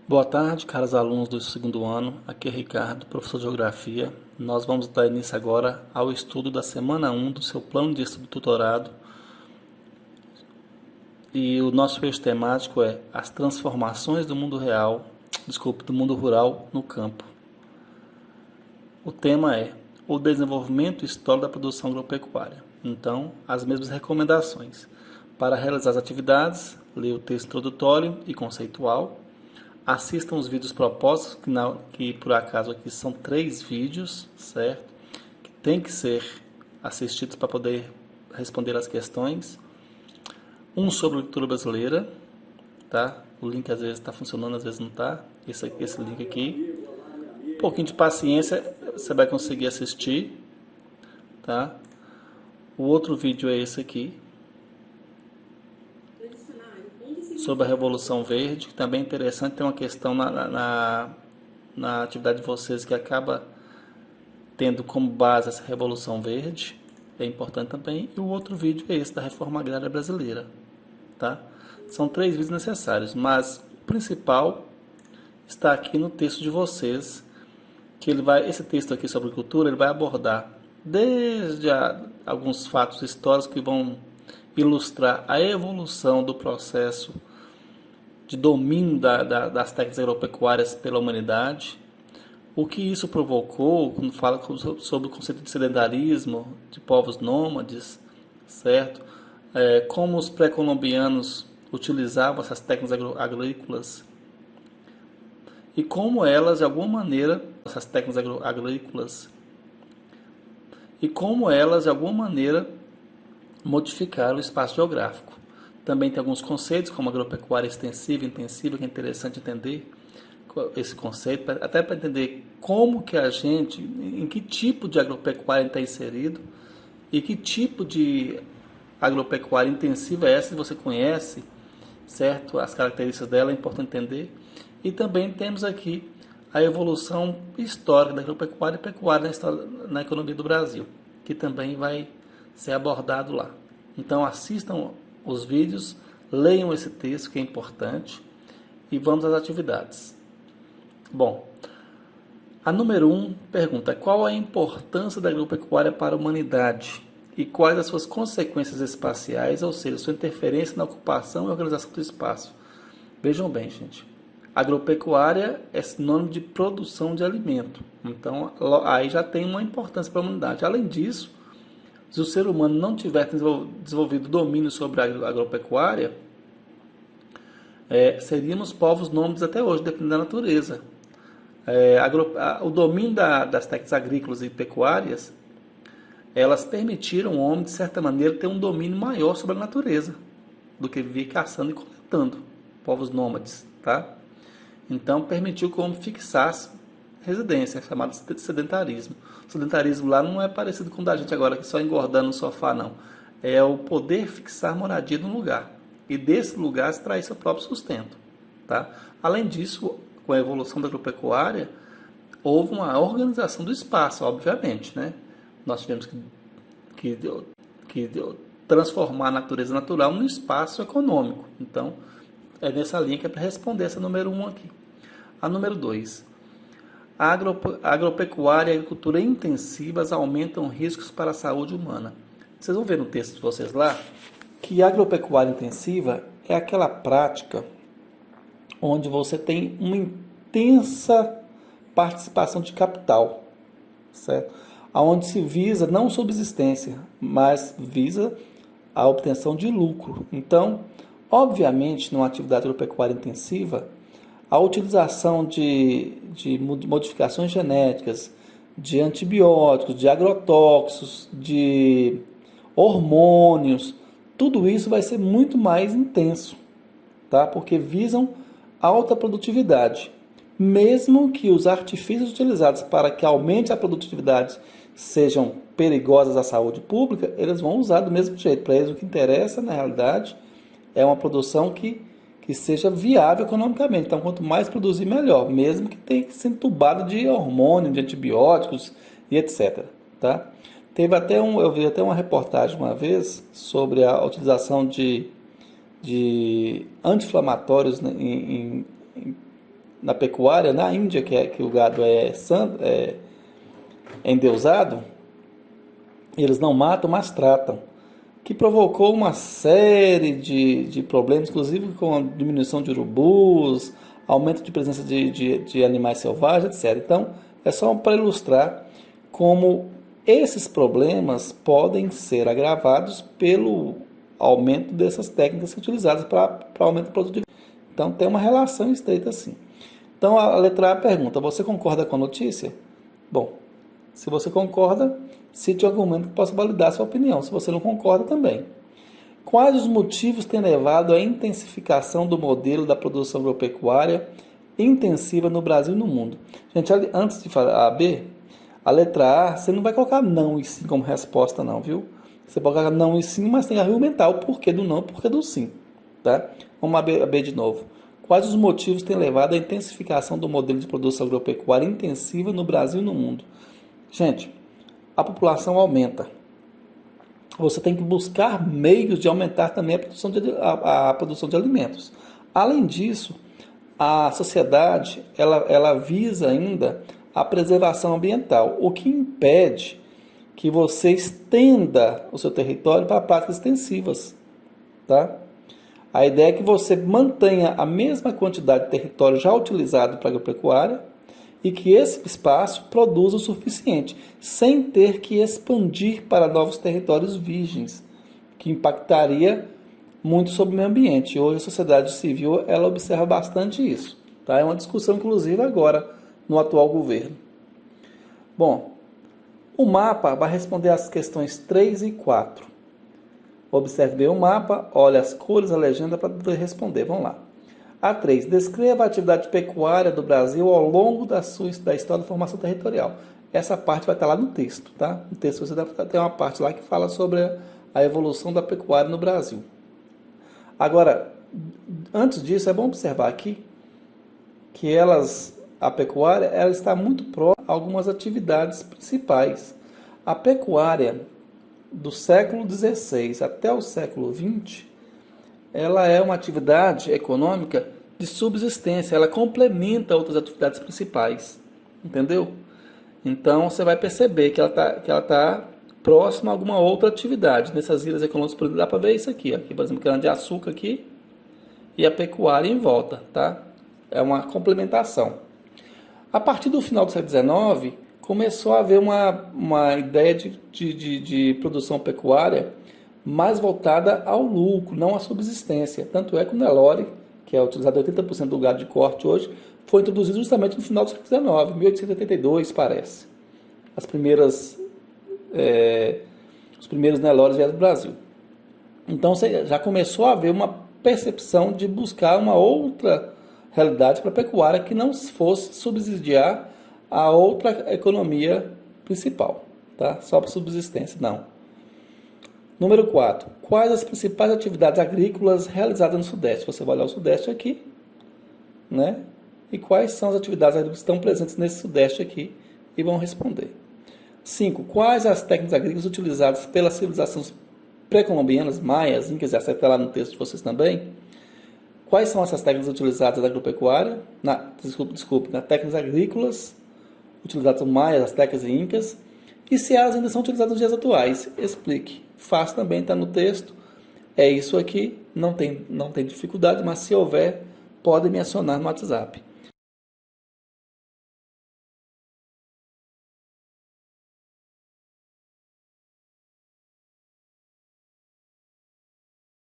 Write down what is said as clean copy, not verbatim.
Boa tarde, caros alunos do segundo ano. Aqui é Ricardo, professor de Geografia. Nós vamos dar início agora ao estudo da semana 1 do seu plano de estudo tutorado. E o nosso eixo temático é as transformações do mundo do mundo rural no campo. O tema é o desenvolvimento histórico da produção agropecuária. Então, as mesmas recomendações. Para realizar as atividades, leia o texto introdutório e conceitual. Assistam os vídeos propostos, que por acaso aqui são 3 vídeos, certo? Que tem que ser assistidos para poder responder as questões. Um sobre literatura brasileira, tá? O link às vezes está funcionando, às vezes não está. Esse link aqui. Um pouquinho de paciência, você vai conseguir assistir, tá? O outro vídeo é esse aqui, sobre a Revolução Verde, que também é interessante. Tem uma questão na atividade de vocês que acaba tendo como base essa Revolução Verde, é importante também. E o outro vídeo é esse, da Reforma Agrária Brasileira, tá? São 3 vídeos necessários, mas o principal está aqui no texto de vocês, que esse texto aqui sobre cultura, ele vai abordar desde alguns fatos históricos que vão ilustrar a evolução do processo de domínio das técnicas agropecuárias pela humanidade, o que isso provocou, quando fala sobre o conceito de sedentarismo, de povos nômades, certo? Como os pré-colombianos utilizavam essas técnicas agrícolas e como elas, de alguma maneira, modificaram o espaço geográfico. Também tem alguns conceitos, como agropecuária extensiva e intensiva, que é interessante entender esse conceito, até para entender como que em que tipo de agropecuária está inserido e que tipo de agropecuária intensiva é essa, se você conhece, certo? As características dela é importante entender. E também temos aqui a evolução histórica da agropecuária e pecuária na economia do Brasil, que também vai ser abordado lá. Então assistam os vídeos, leiam esse texto que é importante e vamos às atividades. Bom, a número 1 pergunta: qual a importância da agropecuária para a humanidade e quais as suas consequências espaciais, ou seja, sua interferência na ocupação e organização do espaço? Vejam bem, gente, agropecuária é sinônimo de produção de alimento, então aí já tem uma importância para a humanidade. Além disso, se o ser humano não tiver desenvolvido domínio sobre a agropecuária, seríamos povos nômades até hoje, dependendo da natureza. O domínio das técnicas agrícolas e pecuárias, elas permitiram ao homem, de certa maneira, ter um domínio maior sobre a natureza do que viver caçando e coletando, povos nômades, tá? Então, permitiu que o homem fixasse residência, chamado sedentarismo. O sedentarismo lá não é parecido com o da gente agora, que só engordando no sofá, não. É o poder fixar moradia num lugar e desse lugar extrair seu próprio sustento, tá? Além disso, com a evolução da agropecuária, houve uma organização do espaço, obviamente, né? Nós tivemos que transformar a natureza natural no espaço econômico. Então, é nessa linha que é para responder essa número 1 aqui. A número 2. A agropecuária e a agricultura intensivas aumentam riscos para a saúde humana. Vocês vão ver no texto de vocês lá que a agropecuária intensiva é aquela prática onde você tem uma intensa participação de capital, certo? Onde se visa não subsistência, mas visa a obtenção de lucro. Então, obviamente, numa atividade agropecuária intensiva, a utilização de modificações genéticas, de antibióticos, de agrotóxicos, de hormônios, tudo isso vai ser muito mais intenso, tá? Porque visam alta produtividade. Mesmo que os artifícios utilizados para que aumente a produtividade sejam perigosos à saúde pública, eles vão usar do mesmo jeito. Para eles o que interessa, na realidade, é uma produção que seja viável economicamente. Então, quanto mais produzir, melhor, mesmo que tenha que ser entubado de hormônio, de antibióticos e etc. Tá? Eu vi até uma reportagem uma vez sobre a utilização de anti-inflamatórios, né, na pecuária, na Índia, que o gado é santo, é endeusado, eles não matam, mas tratam, que provocou uma série de problemas, inclusive com a diminuição de urubus, aumento de presença de animais selvagens, etc. Então, é só para ilustrar como esses problemas podem ser agravados pelo aumento dessas técnicas utilizadas para aumento da produtividade. Então, tem uma relação estreita assim. Então, a letra A pergunta: você concorda com a notícia? Bom, se você concorda, cite um argumento que possa validar a sua opinião. Se você não concorda, também. Quais os motivos têm levado à intensificação do modelo da produção agropecuária intensiva no Brasil e no mundo? Gente, antes de falar a B, a letra A, você não vai colocar não e sim como resposta não, viu? Você pode colocar não e sim, mas tem que argumentar o porquê do não e o porquê do sim, tá? Vamos a B de novo. Quais os motivos têm levado à intensificação do modelo de produção agropecuária intensiva no Brasil e no mundo? Gente, a população aumenta. Você tem que buscar meios de aumentar também a produção de alimentos. Além disso, a sociedade ela visa ainda a preservação ambiental, o que impede que você estenda o seu território para práticas extensivas. Tá? A ideia é que você mantenha a mesma quantidade de território já utilizado para a agropecuária e que esse espaço produza o suficiente, sem ter que expandir para novos territórios virgens, que impactaria muito sobre o meio ambiente. Hoje a sociedade civil ela observa bastante isso. Tá? É uma discussão, inclusive, agora no atual governo. Bom, o mapa vai responder às questões 3 e 4. Observe bem o mapa, olhe as cores, a legenda para poder responder. Vamos lá. A3. Descreva a atividade pecuária do Brasil ao longo da história da formação territorial. Essa parte vai estar lá no texto, tá? No texto você deve ter uma parte lá que fala sobre a evolução da pecuária no Brasil. Agora, antes disso, é bom observar aqui que a pecuária ela está muito próxima a algumas atividades principais. A pecuária do século XVI até o século XX, ela é uma atividade econômica de subsistência, ela complementa outras atividades principais, entendeu? Então você vai perceber que ela tá próxima a alguma outra atividade. Nessas ilhas econômicas, por exemplo, dá para ver isso aqui, aqui, por exemplo, cana-de-açúcar aqui e a pecuária em volta, tá? É uma complementação. A partir do final do século XIX, começou a haver uma ideia de produção pecuária mais voltada ao lucro, não à subsistência. Tanto é que o Nelore, que é utilizado 80% do gado de corte hoje, foi introduzido justamente no final do século XIX, 1882, parece. Os primeiros Nelores vieram do Brasil. Então já começou a haver uma percepção de buscar uma outra realidade para a pecuária que não fosse subsidiar a outra economia principal, tá? Só para subsistência, não. Número 4. Quais as principais atividades agrícolas realizadas no Sudeste? Você vai olhar o Sudeste aqui, né? E quais são as atividades agrícolas que estão presentes nesse Sudeste aqui? E vão responder. 5. Quais as técnicas agrícolas utilizadas pelas civilizações pré-colombianas, maias, incas, etc. Está lá no texto de vocês também. Quais são essas técnicas utilizadas na agropecuária? Na técnicas agrícolas utilizadas por maias, astecas e incas. E se elas ainda são utilizadas nos dias atuais? Explique. Fácil também, está no texto. É isso aqui, não tem dificuldade, mas se houver, podem me acionar no WhatsApp.